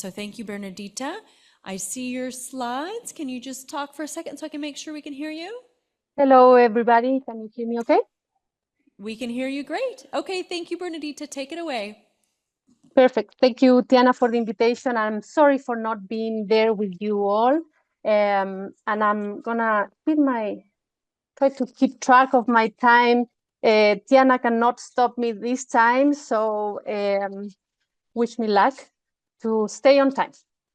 So thank you, Bernadita. I see your slides. Can you just talk for a second so I can make sure we can hear you? Hello, everybody. Can you hear me okay? We can hear you great. Okay, thank you, Bernadita. Take it away. Perfect. Thank you, Tiana, for the invitation. I'm sorry for not being there with you all. And I'm gonna try to keep track of my time. Tiana cannot stop me this time, so wish me luck to stay on time.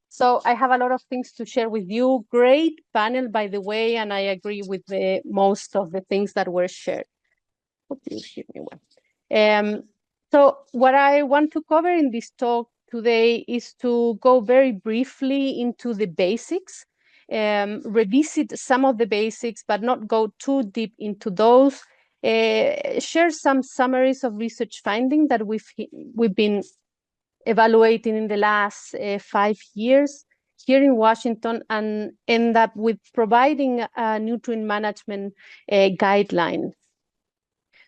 So I have a lot of things to share with you. Great panel, by the way, and I agree with most of the things that were shared. Hope you hear me well. So what I want to cover in this talk today is to go very briefly into the basics, revisit some of the basics, but not go too deep into those, share some summaries of research findings that we've been evaluating in the last 5 years here in Washington, and end up with providing a nutrient management guideline.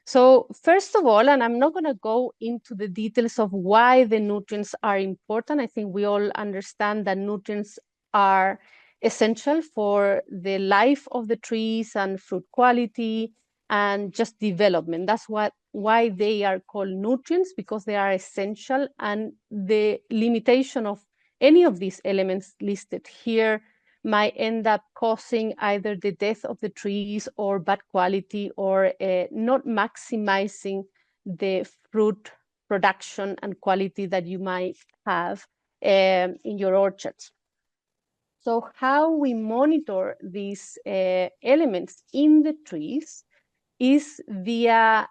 So first of all, and I'm not going to go into the details of why the nutrients are important. I think we all understand that nutrients are essential for the life of the trees and fruit quality and just development. That's why they are called nutrients, because they are essential, and the limitation of any of these elements listed here might end up causing either the death of the trees or bad quality, or not maximizing the fruit production and quality that you might have in your orchards. So how we monitor these elements in the trees is via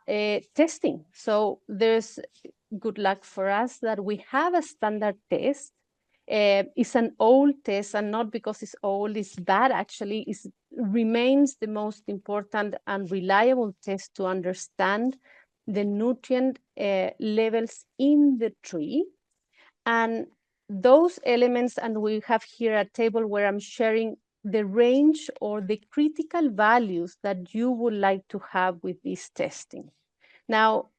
testing. So there's good luck for us that we have a standard test. It's an old test, and not because it's old, it's bad. Actually, it remains the most important and reliable test to understand the nutrient levels in the tree. And those elements, and we have here a table where I'm sharing the range or the critical values that you would like to have with this testing. Now,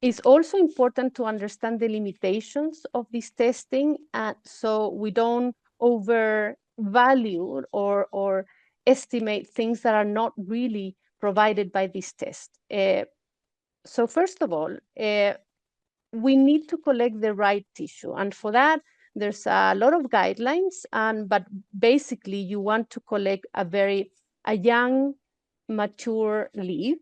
it's also important to understand the limitations of this testing, so we don't overvalue or estimate things that are not really provided by this test. So first of all, we need to collect the right tissue. And for that, there's a lot of guidelines, but basically you want to collect a young, mature leaf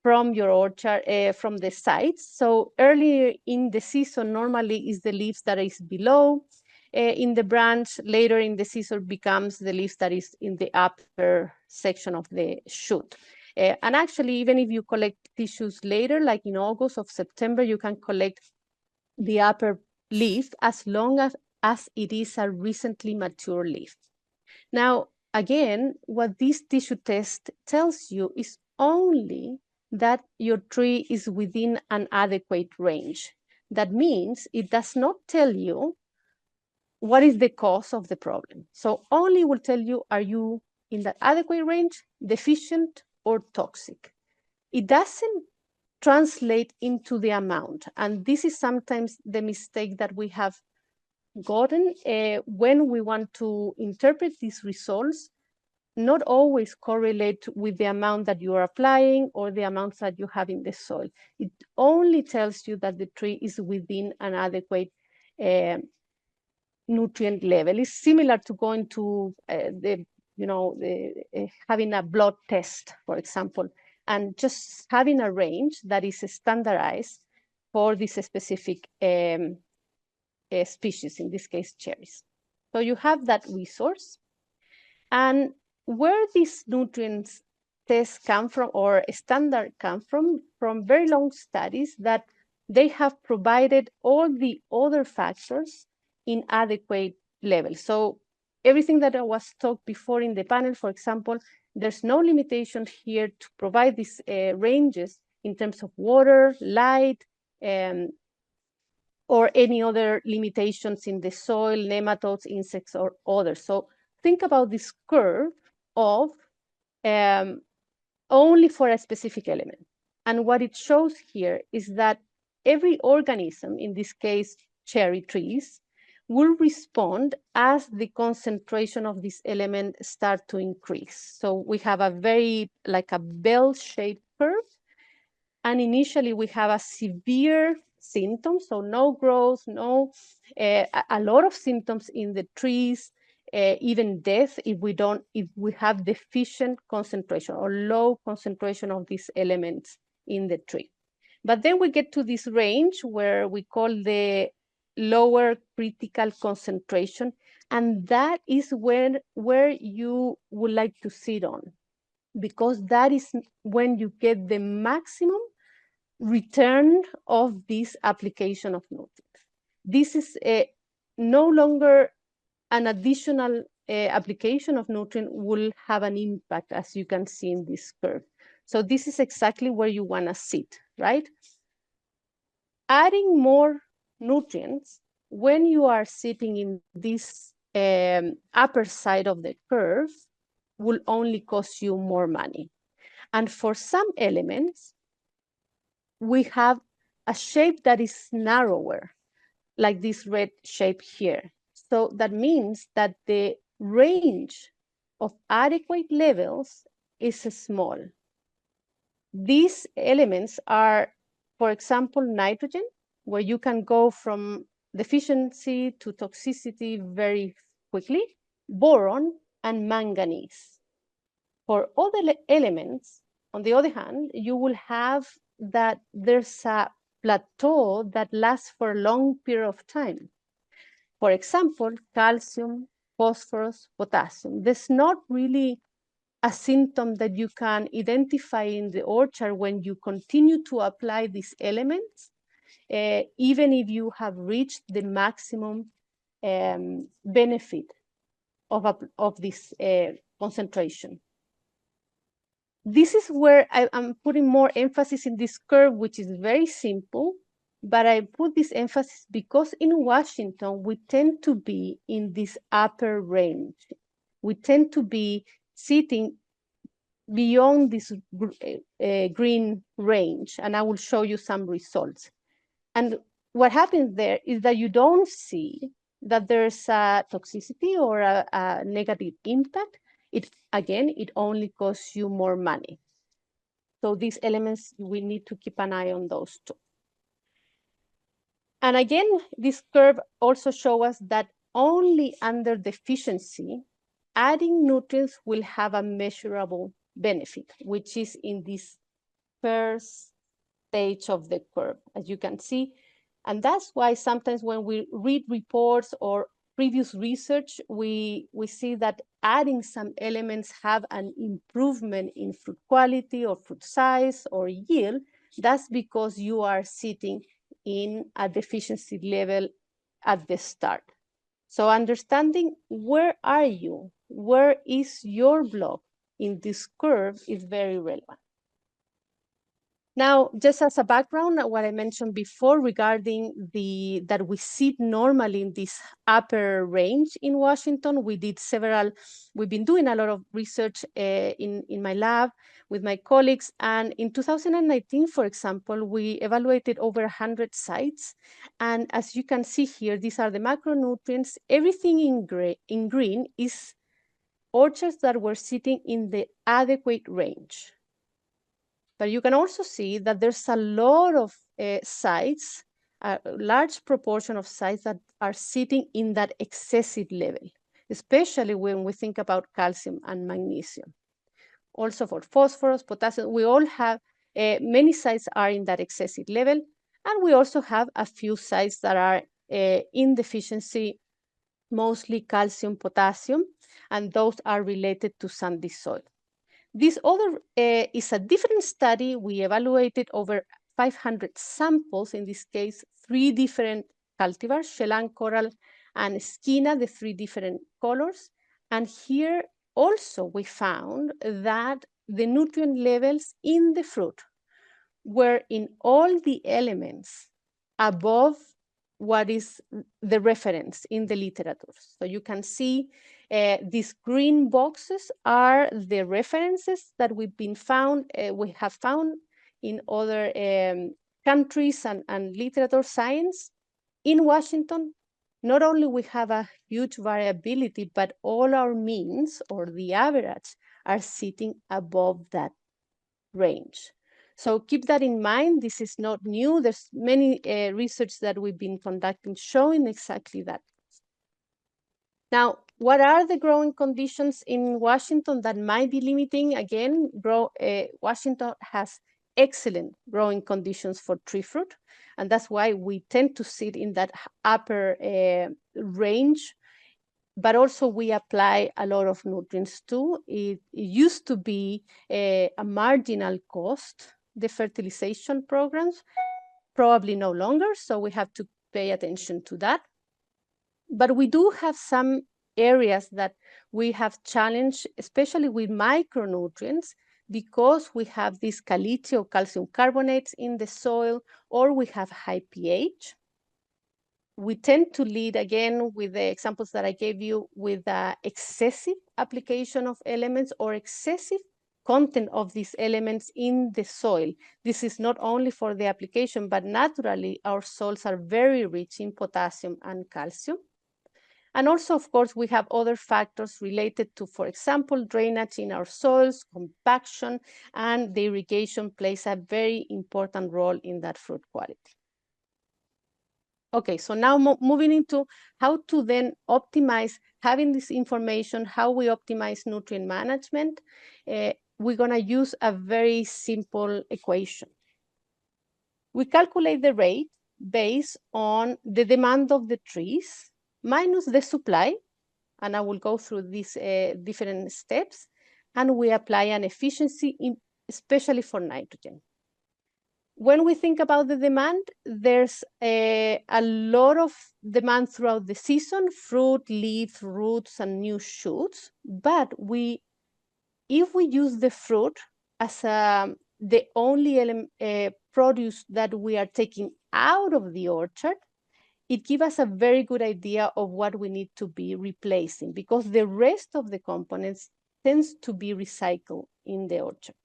from your orchard, from the sites. So earlier in the season, normally is the leaves that is below in the branch. Later in the season becomes the leaves that is in the upper section of the shoot. And actually, even if you collect tissues later, like in August or September, you can collect the upper leaf as long as it is a recently mature leaf. Now, again, what this tissue test tells you is only that your tree is within an adequate range. That means it does not tell you what is the cause of the problem. So only will tell you, are you in that adequate range, deficient, or toxic? It doesn't translate into the amount. And this is sometimes the mistake that we have gotten when we want to interpret these results. Not always correlate with the amount that you are applying or the amounts that you have in the soil. It only tells you that the tree is within an adequate nutrient level. It's similar to going to having a blood test, for example, and just having a range that is standardized for this specific species, in this case, cherries. So you have that resource. And where these nutrients tests come from, or standard come from very long studies that they have provided all the other factors in adequate levels. So everything that was talked before in the panel, for example, there's no limitation here to provide these ranges in terms of water, light, or any other limitations in the soil, nematodes, insects, or others. So think about this curve of only for a specific element. And what it shows here is that every organism, in this case, cherry trees, will respond as the concentration of this element start to increase. So we have a very, like a bell-shaped curve. And initially we have a severe symptom, so no growth, a lot of symptoms in the trees, even death if we have deficient concentration or low concentration of these elements in the tree. But then we get to this range where we call the lower critical concentration, and that is where you would like to sit on, because that is when you get the maximum return of this application of nutrients. This is no longer an additional application of nutrient will have an impact, as you can see in this curve. So this is exactly where you want to sit, right? Adding more nutrients when you are sitting in this upper side of the curve will only cost you more money. And for some elements, we have a shape that is narrower, like this red shape here. So that means that the range of adequate levels is small. These elements are, for example, nitrogen, where you can go from deficiency to toxicity very quickly, boron, and manganese. For other elements, on the other hand, you will have that there's a plateau that lasts for a long period of time. For example, calcium, phosphorus, potassium. There's not really a symptom that you can identify in the orchard when you continue to apply these elements, even if you have reached the maximum benefit of this concentration. This is where I'm putting more emphasis in this curve, which is very simple, but I put this emphasis because in Washington, we tend to be in this upper range. We tend to be sitting beyond this green range, and I will show you some results. And what happens there is that you don't see that there's a toxicity or a negative impact. It only costs you more money. So these elements, we need to keep an eye on those too. And again, this curve also shows us that only under deficiency, adding nutrients will have a measurable benefit, which is in this first stage of the curve, as you can see. And that's why sometimes when we read reports or previous research, we see that adding some elements have an improvement in fruit quality or fruit size or yield. That's because you are sitting in a deficiency level at the start. So understanding where are you, where is your block in this curve is very relevant. Now, just as a background, what I mentioned before regarding that we sit normally in this upper range in Washington, we've been doing a lot of research in my lab with my colleagues. And in 2019, for example, we evaluated over 100 sites. And as you can see here, these are the macronutrients. Everything in green is orchards that were sitting in the adequate range. But you can also see that there's a lot of sites, a large proportion of sites that are sitting in that excessive level, especially when we think about calcium and magnesium. Also for phosphorus, potassium, we all have, many sites are in that excessive level, and we also have a few sites that are in deficiency, mostly calcium, potassium, and those are related to sandy soil. This other is a different study. We evaluated over 500 samples, in this case, 3 different cultivars, Chelan, Coral, and Skeena, the 3 different colors. And here also we found that the nutrient levels in the fruit were in all the elements above what is the reference in the literature. So you can see these green boxes are the references that we have found in other countries and literature science. In Washington, not only we have a huge variability, but all our means or the average are sitting above that range. So keep that in mind. This is not new. There's many research that we've been conducting showing exactly that. Now, what are the growing conditions in Washington that might be limiting? Again, Washington has excellent growing conditions for tree fruit, and that's why we tend to sit in that upper range. But also we apply a lot of nutrients too. It used to be a marginal cost, the fertilization programs, probably no longer, so we have to pay attention to that. But we do have some areas that we have challenged, especially with micronutrients, because we have these caliche or calcium carbonates in the soil, or we have high pH. We tend to lead, again, with the examples that I gave you, with excessive application of elements or excessive content of these elements in the soil. This is not only for the application, but naturally our soils are very rich in potassium and calcium. And also, of course, we have other factors related to, for example, drainage in our soils, compaction, and the irrigation plays a very important role in that fruit quality. Okay, so now moving into how to then optimize, having this information, how we optimize nutrient management, we're gonna use a very simple equation. We calculate the rate based on the demand of the trees minus the supply, and I will go through these different steps, and we apply an efficiency, especially for nitrogen. When we think about the demand, there's a lot of demand throughout the season, fruit, leaves, roots, and new shoots. But if we use the fruit as the only produce that we are taking out of the orchard, it gives us a very good idea of what we need to be replacing, because the rest of the components tends to be recycled in the orchard.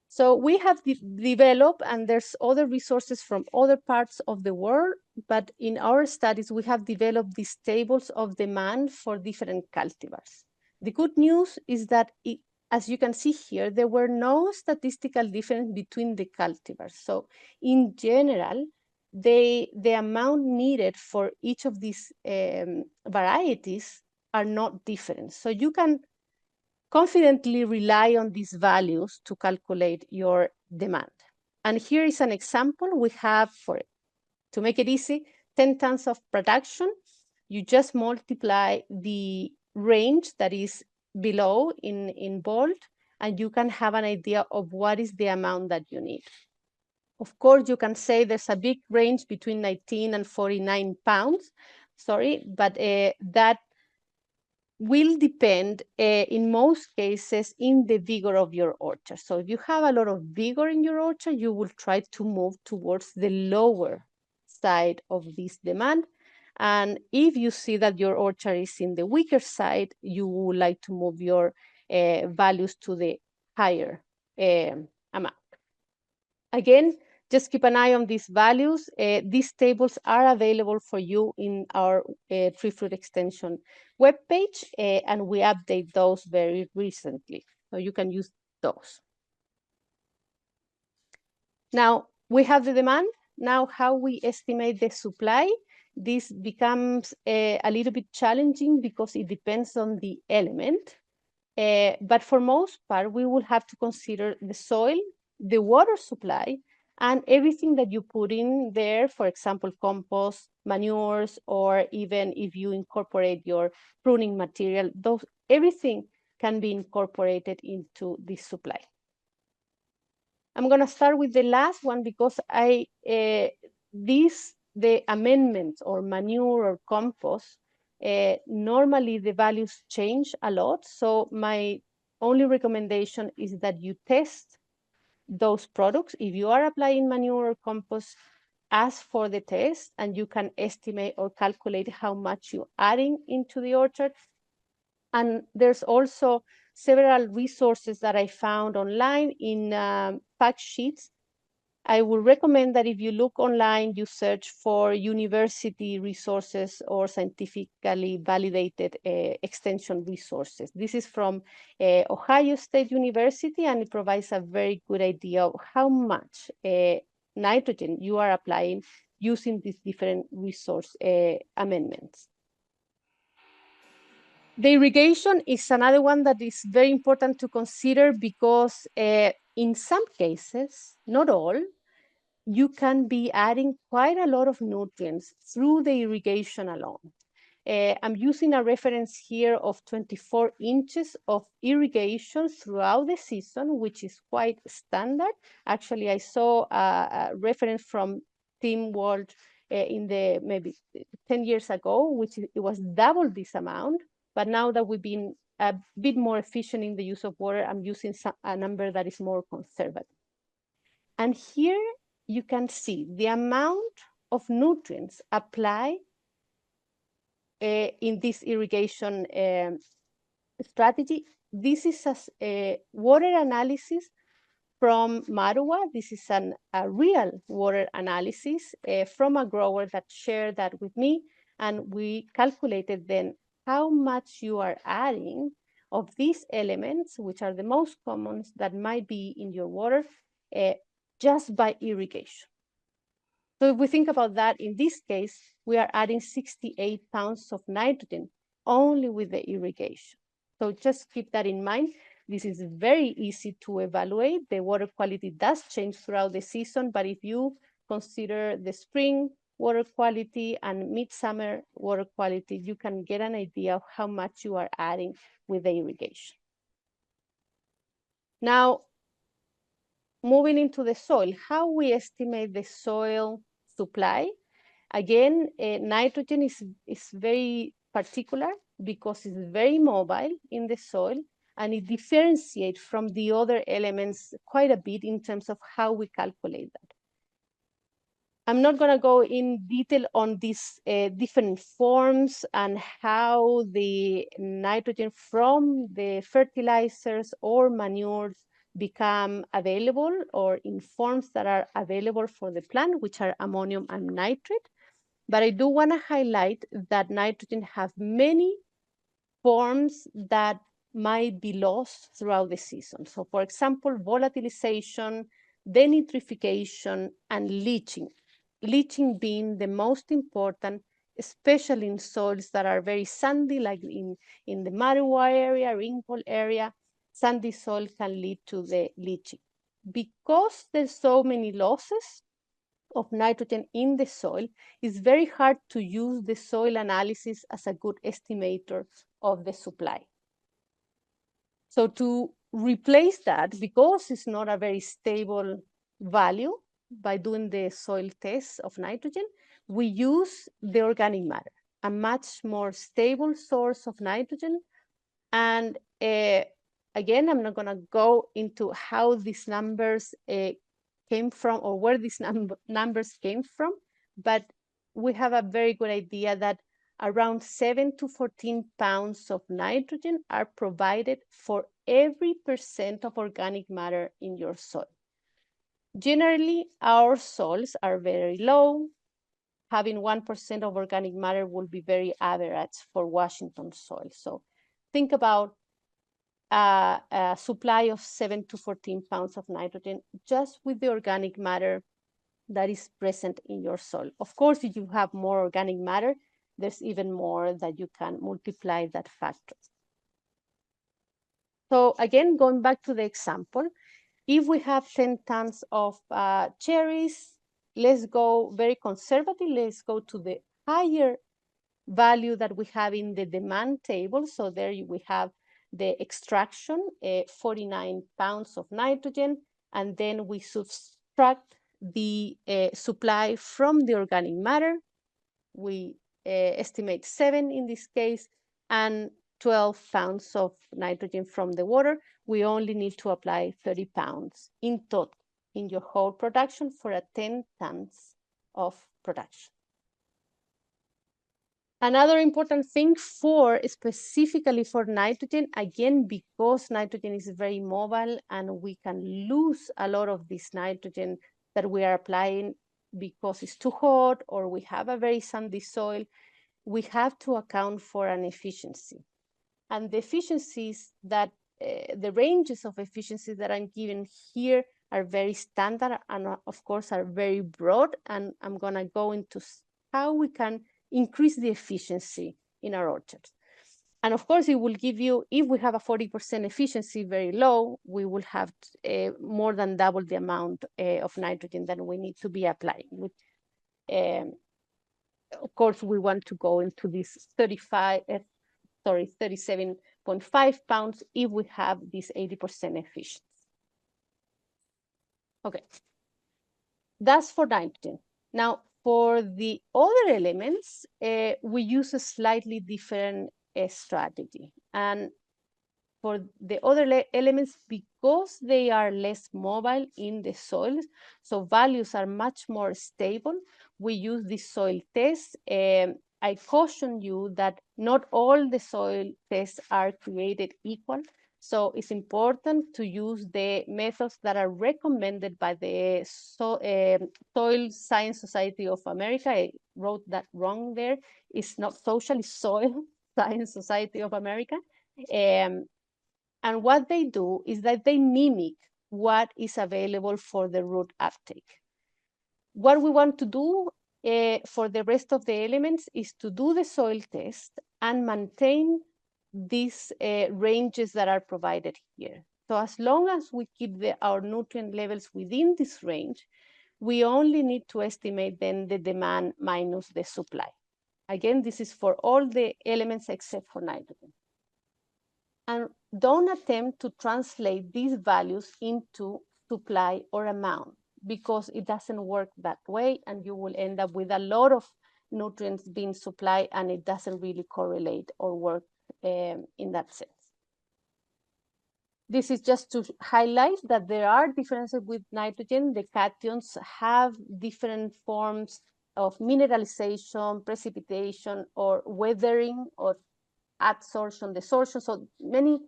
So we have developed, and there's other resources from other parts of the world, but in our studies, we have developed these tables of demand for different cultivars. The good news is that, as you can see here, there were no statistical difference between the cultivars. So in general, the amount needed for each of these varieties are not different. So you can confidently rely on these values to calculate your demand. And here is an example we have for it. To make it easy, 10 tons of production, you just multiply the range that is below in bold, and you can have an idea of what is the amount that you need. Of course, you can say there's a big range between 19 and 49 pounds, but that will depend in most cases in the vigor of your orchard. So if you have a lot of vigor in your orchard, you will try to move towards the lower side of this demand. And if you see that your orchard is in the weaker side, you would like to move your values to the higher amount. Again, just keep an eye on these values. These tables are available for you in our Tree Fruit Extension webpage, and we update those very recently. So you can use those. Now, we have the demand. Now, how we estimate the supply, this becomes a little bit challenging because it depends on the element. But for most part, we will have to consider the soil, the water supply, and everything that you put in there, for example, compost, manures, or even if you incorporate your pruning material, everything can be incorporated into this supply. I'm gonna start with the last one because the amendments or manure or compost, normally the values change a lot. So my only recommendation is that you test those products. If you are applying manure or compost, ask for the test and you can estimate or calculate how much you're adding into the orchard. And there's also several resources that I found online in fact sheets I would recommend that if you look online, you search for university resources or scientifically validated extension resources. This is from Ohio State University, and it provides a very good idea of how much nitrogen you are applying using these different resource amendments. The irrigation is another one that is very important to consider because in some cases, not all, you can be adding quite a lot of nutrients through the irrigation alone. I'm using a reference here of 24 inches of irrigation throughout the season, which is quite standard. Actually, I saw a reference from Tim Walsh in the maybe 10 years ago, which it was double this amount. But now that we've been a bit more efficient in the use of water, I'm using a number that is more conservative. And here you can see the amount of nutrients applied in this irrigation strategy. This is a water analysis from Marua. This is a real water analysis from a grower that shared that with me. And we calculated then how much you are adding of these elements, which are the most common that might be in your water, just by irrigation. So if we think about that, in this case, we are adding 68 pounds of nitrogen only with the irrigation. So just keep that in mind. This is very easy to evaluate. The water quality does change throughout the season, but if you consider the spring water quality and midsummer water quality, you can get an idea of how much you are adding with the irrigation. Now, moving into the soil, how we estimate the soil supply. Again, nitrogen is very particular because it's very mobile in the soil, and it differentiates from the other elements quite a bit in terms of how we calculate that. I'm not going to go in detail on these different forms and how the nitrogen from the fertilizers or manures become available, or in forms that are available for the plant, which are ammonium and nitrate. But I do want to highlight that nitrogen have many forms that might be lost throughout the season. So for example, volatilization, denitrification, and leaching. Leaching being the most important, especially in soils that are very sandy, like in the Marua area, Ringgold area. Sandy soil can lead to the leaching. Because there's so many losses of nitrogen in the soil, it's very hard to use the soil analysis as a good estimator of the supply. So to replace that, because it's not a very stable value, by doing the soil test of nitrogen, we use the organic matter, a much more stable source of nitrogen. And again, I'm not going to go into how these numbers came from or where these numbers came from, but we have a very good idea that around 7 to 14 pounds of nitrogen are provided for every % of organic matter in your soil. Generally, our soils are very low. Having 1% of organic matter will be very average for Washington soil. So think about a supply of 7 to 14 pounds of nitrogen just with the organic matter that is present in your soil. Of course, if you have more organic matter, there's even more that you can multiply that factor. So again, going back to the example, if we have 10 tons of cherries, let's go very conservative. Let's go to the higher value that we have in the demand table. So there we have the extraction, 49 pounds of nitrogen, and then we subtract the supply from the organic matter. We estimate 7 in this case, and 12 pounds of nitrogen from the water. We only need to apply 30 pounds in total in your whole production for a 10 tons of production. Another important thing specifically for nitrogen, again, because nitrogen is very mobile and we can lose a lot of this nitrogen that we are applying because it's too hot or we have a very sandy soil, we have to account for an efficiency. And the efficiencies that, the ranges of efficiencies that I'm given here are very standard and of course are very broad. And I'm gonna go into how we can increase the efficiency in our orchards. And of course, it will give you, if we have a 40% efficiency, very low, we will have more than double the amount of nitrogen that we need to be applying. Which, of course, we want to go into this 37.5 pounds if we have this 80% efficiency. Okay, that's for nitrogen. Now, for the other elements, we use a slightly different strategy. And for the other elements, because they are less mobile in the soil, so values are much more stable, we use the soil test. I caution you that not all the soil tests are created equal. So it's important to use the methods that are recommended by the Soil Science Society of America. I wrote that wrong there. It's not social, it's Soil Science Society of America. And what they do is that they mimic what is available for the root uptake. What we want to do for the rest of the elements is to do the soil test and maintain these ranges that are provided here. So as long as we keep our nutrient levels within this range, we only need to estimate then the demand minus the supply. Again, this is for all the elements except for nitrogen. And don't attempt to translate these values into supply or amount, because it doesn't work that way, and you will end up with a lot of nutrients being supplied, and it doesn't really correlate or work in that sense. This is just to highlight that there are differences with nitrogen. The cations have different forms of mineralization, precipitation, or weathering, or adsorption, desorption. So many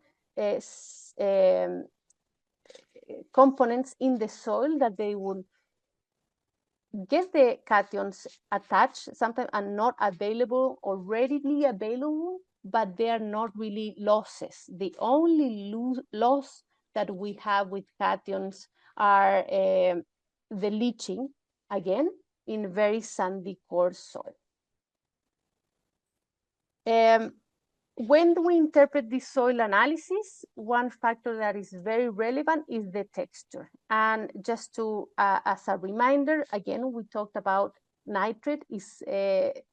components in the soil that they will get the cations attached, sometimes are not available or readily available, but they are not really losses. The only loss that we have with cations are the leaching, again, in very sandy, coarse soil. When we interpret this soil analysis, one factor that is very relevant is the texture. And just to, as a reminder, again, we talked about nitrate it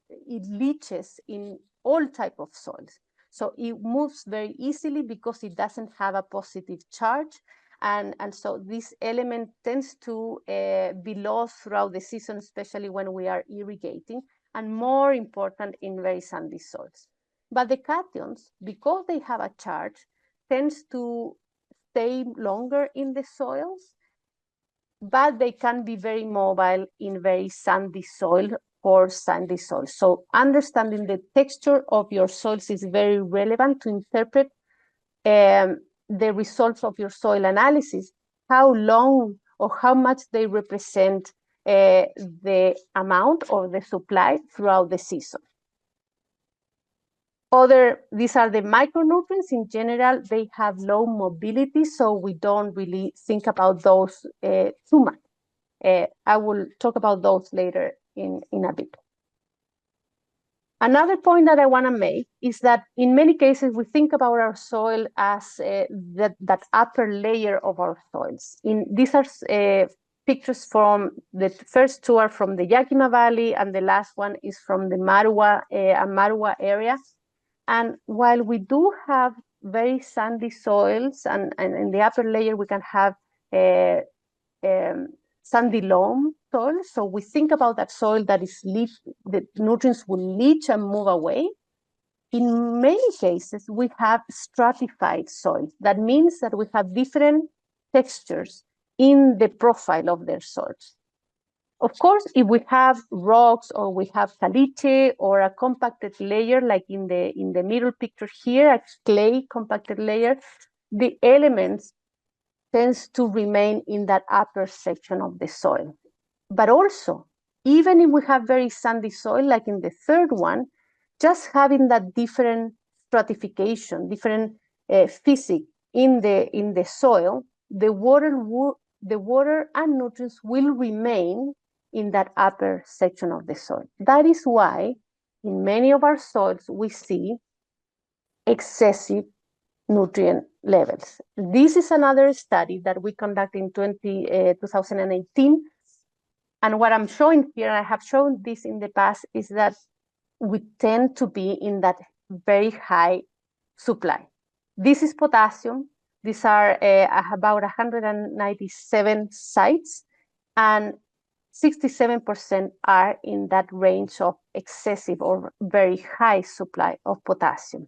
leaches in all type of soils. So it moves very easily because it doesn't have a positive charge. And so this element tends to be lost throughout the season, especially when we are irrigating, and more important in very sandy soils. But the cations, because they have a charge, tends to stay longer in the soils, but they can be very mobile in very sandy soil or sandy soil. So understanding the texture of your soils is very relevant to interpret the results of your soil analysis, how long or how much they represent the amount or the supply throughout the season. These are the micronutrients. In general, they have low mobility, so we don't really think about those too much. I will talk about those later in a bit. Another point that I want to make is that in many cases, we think about our soil as that upper layer of our soils. These are pictures from, the first two are from the Yakima Valley, and the last one is from the Marua area. And while we do have very sandy soils, and in the upper layer we can have sandy loam soil, so we think about that soil that is the nutrients will leach and move away. In many cases, we have stratified soils. That means that we have different textures in the profile of their soils. Of course, if we have rocks or we have caliche or a compacted layer, like in the middle picture here, a clay compacted layer, the elements tends to remain in that upper section of the soil. But also, even if we have very sandy soil, like in the third one, just having that different stratification, different physics in the soil, the water and nutrients will remain in that upper section of the soil. That is why in many of our soils we see excessive nutrient levels. This is another study that we conducted in 2018. And what I'm showing here, I have shown this in the past, is that we tend to be in that very high supply. This is potassium. These are about 197 sites, and 67% are in that range of excessive or very high supply of potassium.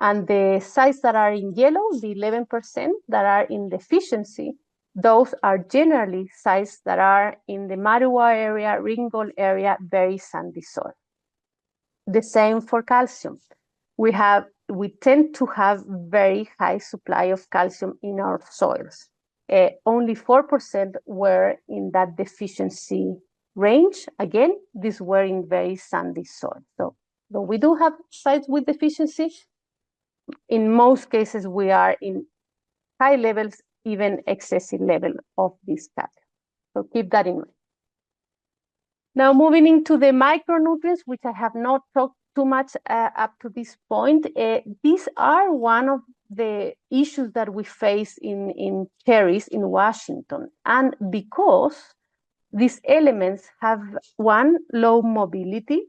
And the sites that are in yellow, the 11% that are in deficiency, those are generally sites that are in the Marua area, Ringgold area, very sandy soil. The same for calcium. We tend to have very high supply of calcium in our soils. Only 4% were in that deficiency range. Again, these were in very sandy soil. So though we do have sites with deficiency, in most cases we are in high levels, even excessive level of this calcium. So keep that in mind. Now moving into the micronutrients, which I have not talked too much up to this point. These are one of the issues that we face in cherries in Washington. And because these elements have one, low mobility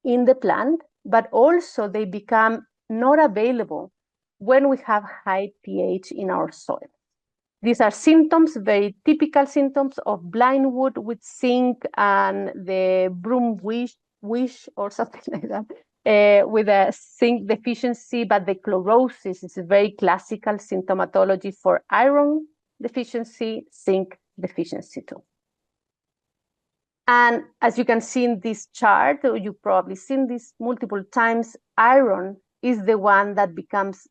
in the plant, but also they become not available when we have high pH in our soil. These are symptoms, very typical symptoms of blindwood with zinc and the broom wish or something like that, with a zinc deficiency, but the chlorosis is a very classical symptomatology for iron deficiency, zinc deficiency too. And as you can see in this chart, you've probably seen this multiple times, iron is the one that becomes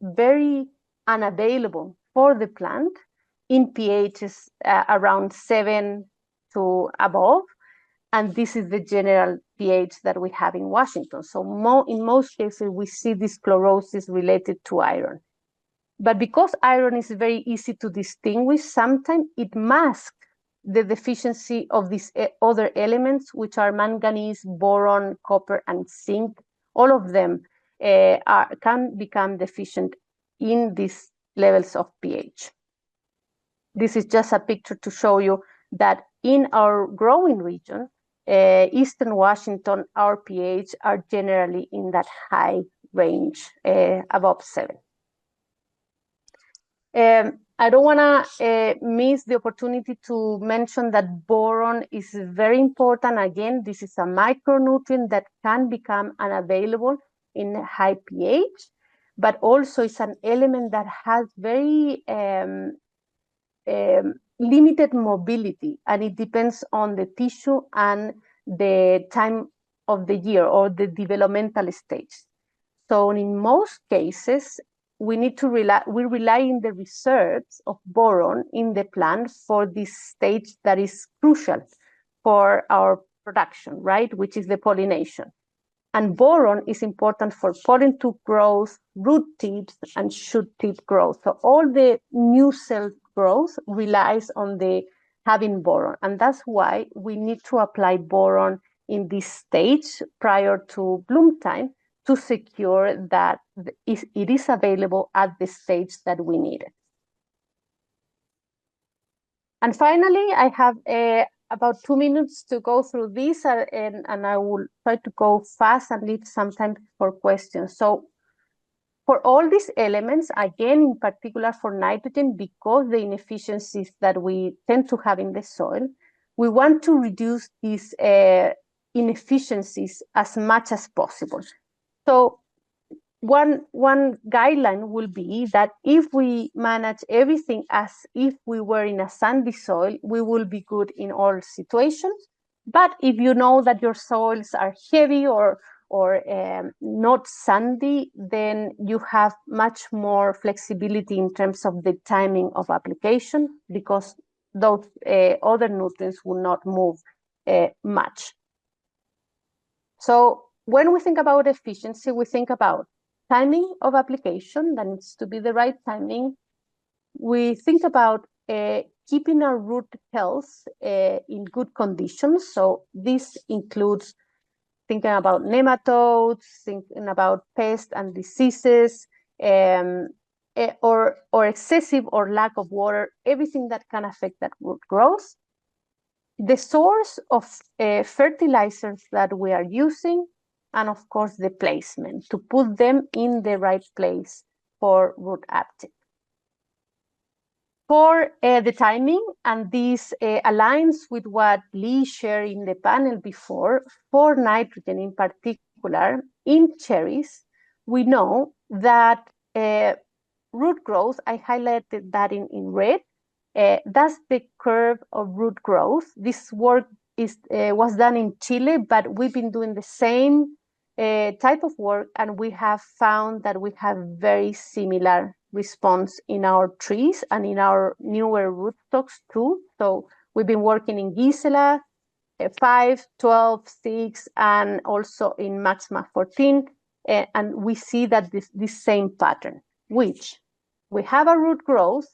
very unavailable for the plant in pHs around 7 to above. And this is the general pH that we have in Washington. So in most cases, we see this chlorosis related to iron. But because iron is very easy to distinguish, sometimes it masks the deficiency of these other elements, which are manganese, boron, copper, and zinc. All of them can become deficient in these levels of pH. This is just a picture to show you that in our growing region, Eastern Washington, our pH are generally in that high range, above 7. I don't want to miss the opportunity to mention that boron is very important. Again, this is a micronutrient that can become unavailable in high pH, but also it's an element that has very limited mobility, and it depends on the tissue and the time of the year or the developmental stage. So in most cases, we rely on the reserves of boron in the plant for this stage that is crucial for our production, right? Which is the pollination. And boron is important for pollen tube growth, root tips, and shoot tip growth. So all the new cell growth relies on having boron. And that's why we need to apply boron in this stage prior to bloom time to secure that it is available at the stage that we need it. And finally, I have about 2 minutes to go through this, and I will try to go fast and leave some time for questions. So for all these elements, again, in particular for nitrogen, because the inefficiencies that we tend to have in the soil, we want to reduce these inefficiencies as much as possible. So one guideline will be that if we manage everything as if we were in a sandy soil, we will be good in all situations. But if you know that your soils are heavy or or not sandy, then you have much more flexibility in terms of the timing of application, because those other nutrients will not move much. So when we think about efficiency, we think about timing of application. That needs to be the right timing. We think about keeping our root health in good conditions. So this includes thinking about nematodes, thinking about pests and diseases, or excessive or lack of water, everything that can affect that root growth. The source of fertilizers that we are using, and of course the placement, to put them in the right place for root uptake. For the timing, and this aligns with what Lee shared in the panel before, for nitrogen in particular, in cherries, we know that root growth, I highlighted that in red, that's the curve of root growth. This work was done in Chile, but we've been doing the same type of work, and we have found that we have very similar response in our trees and in our newer rootstocks too. So we've been working in Gisela 5, 12, 6, and also in Maxima 14, and we see that this same pattern, which we have a root growth.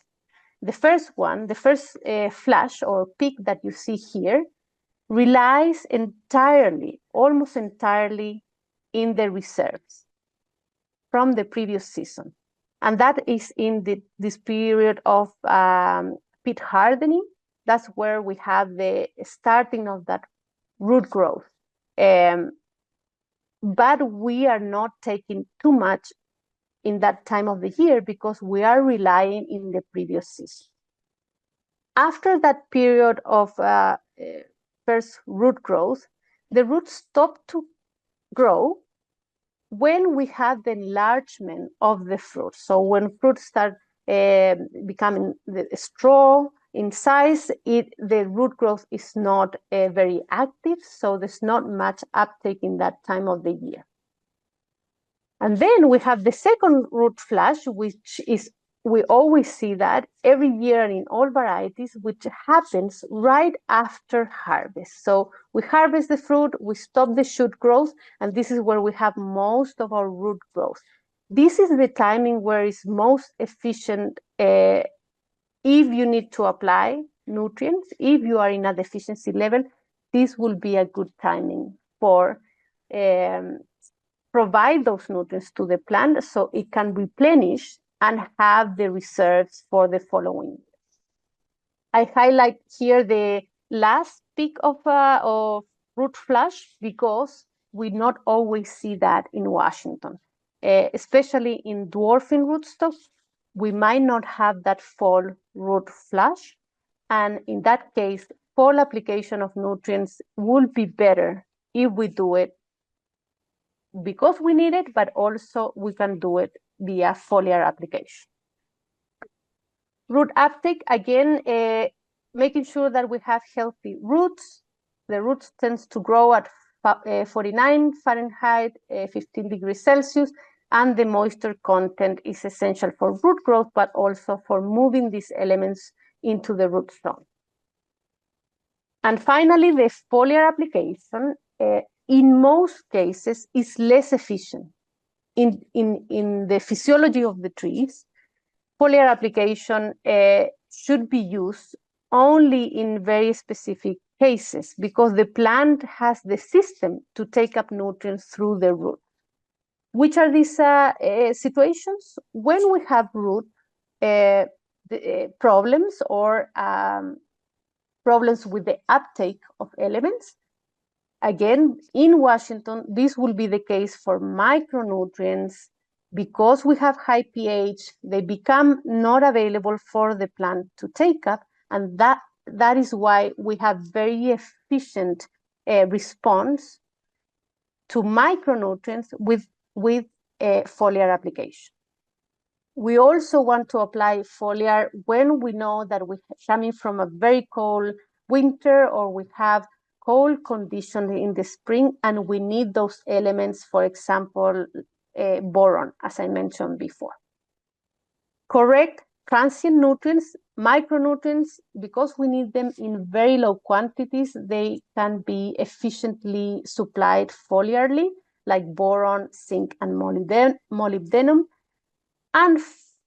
The first one, the first flash or peak that you see here, relies entirely, almost entirely, in the reserves from the previous season. And that is in this period of peat hardening. That's where we have the starting of that root growth. But we are not taking too much in that time of the year because we are relying in the previous season. After that period of first root growth, the roots stop to grow when we have the enlargement of the fruit. So when fruits start becoming the straw in size, the root growth is not very active, so there's not much uptake in that time of the year. And then we have the second root flash, which is, we always see that every year in all varieties, which happens right after harvest. So we harvest the fruit, we stop the shoot growth, and this is where we have most of our root growth. This is the timing where it's most efficient if you need to apply nutrients. If you are in a deficiency level, this will be a good timing for provide those nutrients to the plant so it can replenish and have the reserves for the following years. I highlight here the last peak of root flash because we not always see that in Washington, especially in dwarfing rootstocks. We might not have that fall root flash, and in that case, fall application of nutrients will be better if we do it because we need it, but also we can do it via foliar application. Root uptake, again, making sure that we have healthy roots. The roots tends to grow at 49 Fahrenheit, 15 degrees Celsius, and the moisture content is essential for root growth, but also for moving these elements into the rootstock. And finally, the foliar application, in most cases, is less efficient. In the physiology of the trees, foliar application should be used only in very specific cases because the plant has the system to take up nutrients through the root. Which are these situations? When we have root problems or problems with the uptake of elements, again, in Washington, this will be the case for micronutrients. Because we have high pH, they become not available for the plant to take up, and that is why we have very efficient response to micronutrients with foliar application. We also want to apply foliar when we know that we're coming from a very cold winter or we have cold conditions in the spring, and we need those elements, for example, boron, as I mentioned before. Correct transient nutrients, micronutrients, because we need them in very low quantities, they can be efficiently supplied foliarly, like boron, zinc, and molybdenum. And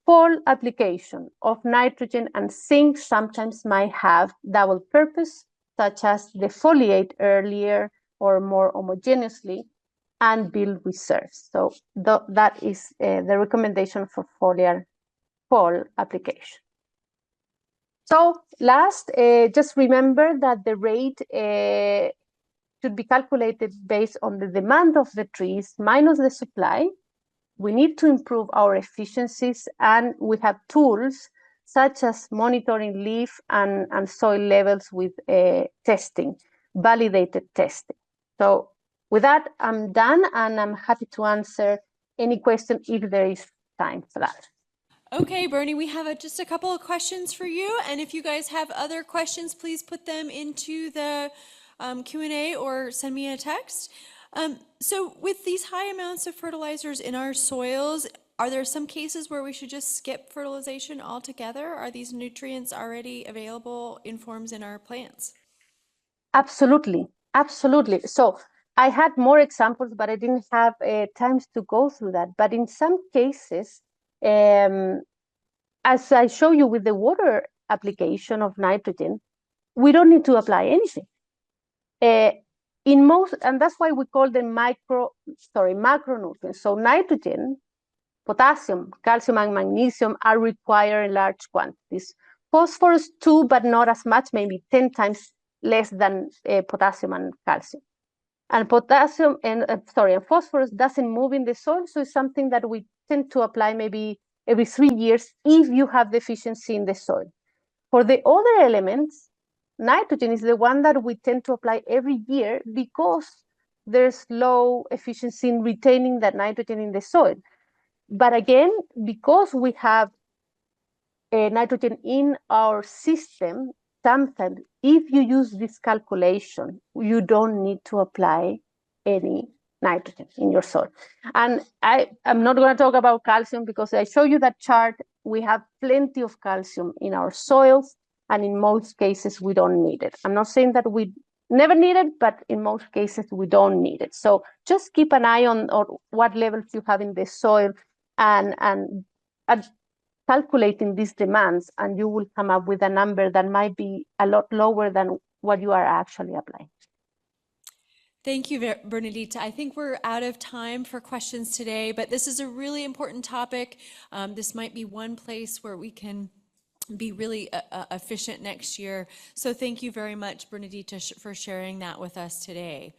fall application of nitrogen and zinc sometimes might have double purpose, such as defoliate earlier or more homogeneously and build reserves. So that is the recommendation for foliar fall application. So last, just remember that the rate should be calculated based on the demand of the trees minus the supply. We need to improve our efficiencies, and we have tools such as monitoring leaf and soil levels with testing, validated testing. So with that, I'm done, and I'm happy to answer any question if there is time for that. Okay, Bernie, we have just a couple of questions for you. And if you guys have other questions, please put them into the Q&A or send me a text. So with these high amounts of fertilizers in our soils, are there some cases where we should just skip fertilization altogether? Are these nutrients already available in forms in our plants? Absolutely, absolutely. So I had more examples, but I didn't have time to go through that. But in some cases, as I show you with the water application of nitrogen, we don't need to apply anything. In most, and that's why we call them macronutrients. So nitrogen, potassium, calcium, and magnesium are required in large quantities. Phosphorus too, but not as much, maybe 10 times less than potassium and calcium. And potassium and phosphorus doesn't move in the soil, so it's something that we tend to apply maybe every 3 years if you have deficiency in the soil. For the other elements, nitrogen is the one that we tend to apply every year because there's low efficiency in retaining that nitrogen in the soil. But again, because we have nitrogen in our system, sometimes if you use this calculation, you don't need to apply any nitrogen in your soil. And I'm not going to talk about calcium because I show you that chart. We have plenty of calcium in our soils, and in most cases, we don't need it. I'm not saying that we never need it, but in most cases, we don't need it. So just keep an eye on what levels you have in the soil and calculating these demands, and you will come up with a number that might be a lot lower than what you are actually applying. Thank you, Bernadita. I think we're out of time for questions today, but this is a really important topic. This might be one place where we can be really efficient next year. So thank you very much, Bernadita, for sharing that with us today.